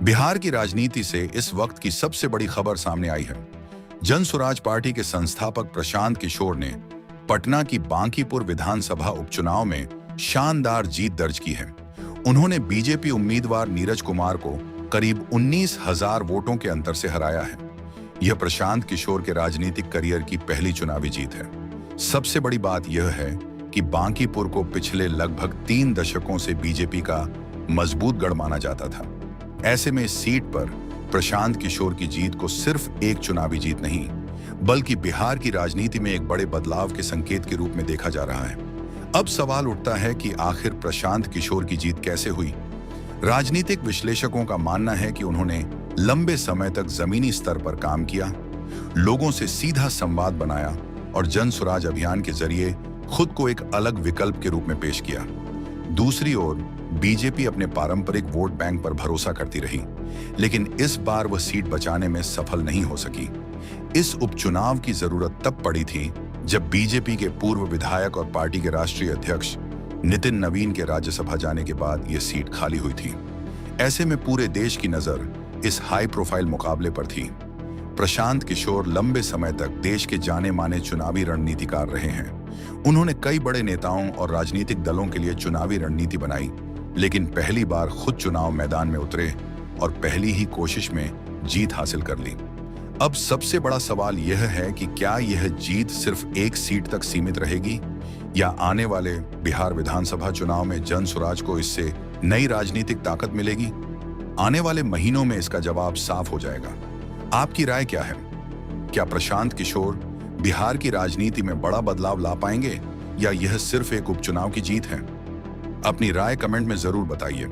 बिहार की राजनीति से इस वक्त की सबसे बड़ी खबर सामने आई है। जन स्वराज पार्टी के संस्थापक प्रशांत किशोर ने पटना की बांकीपुर विधानसभा उपचुनाव में शानदार जीत दर्ज की है। उन्होंने बीजेपी उम्मीदवार नीरज कुमार को करीब 19,000 वोटों के अंतर से हराया है। यह प्रशांत किशोर के राजनीतिक करियर की पहली चुनावी जीत है। सबसे बड़ी बात यह है कि बांकीपुर को पिछले लगभग 3 दशकों से बीजेपी का मजबूत गढ़ माना जाता था। ऐसे में इस सीट पर प्रशांत किशोर की जीत को सिर्फ एक चुनावी जीत नहीं, बल्कि बिहार की राजनीति में एक बड़े बदलाव के संकेत के रूप में देखा जा रहा है। अब सवाल उठता है कि आखिर प्रशांत किशोर की जीत कैसे हुई? राजनीतिक विश्लेषकों का मानना है कि उन्होंने लंबे समय तक जमीनी स्तर पर काम किया, लोगों से सीधा संवाद बनाया और जन स्वराज अभियान के जरिए खुद को एक अलग विकल्प के रूप में पेश किया। दूसरी ओर बीजेपी अपने पारंपरिक वोट बैंक पर भरोसा करती रही, लेकिन इस बार वह सीट बचाने में सफल नहीं हो सकी। इस उपचुनाव की जरूरत तब पड़ी थी जब बीजेपी के पूर्व विधायक और पार्टी के राष्ट्रीय अध्यक्ष नितिन नवीन के राज्यसभा जाने के बाद यह सीट खाली हुई थी। ऐसे में पूरे देश की नजर इस हाई प्रोफाइल मुकाबले पर थी। प्रशांत किशोर लंबे समय तक देश के जाने माने चुनावी रणनीतिकार रहे हैं। उन्होंने कई बड़े नेताओं और राजनीतिक दलों के लिए चुनावी रणनीति बनाई, लेकिन पहली बार खुद चुनाव मैदान में उतरे और पहली ही कोशिश में जीत हासिल कर ली। अब सबसे बड़ा सवाल यह है कि क्या यह जीत सिर्फ एक सीट तक सीमित रहेगी या आने वाले बिहार विधानसभा चुनाव में जन स्वराज को इससे नई राजनीतिक ताकत मिलेगी? आने वाले महीनों में इसका जवाब साफ हो जाएगा। आपकी राय क्या है? क्या प्रशांत किशोर बिहार की राजनीति में बड़ा बदलाव ला पाएंगे या यह सिर्फ एक उपचुनाव की जीत है? अपनी राय कमेंट में जरूर बताइए।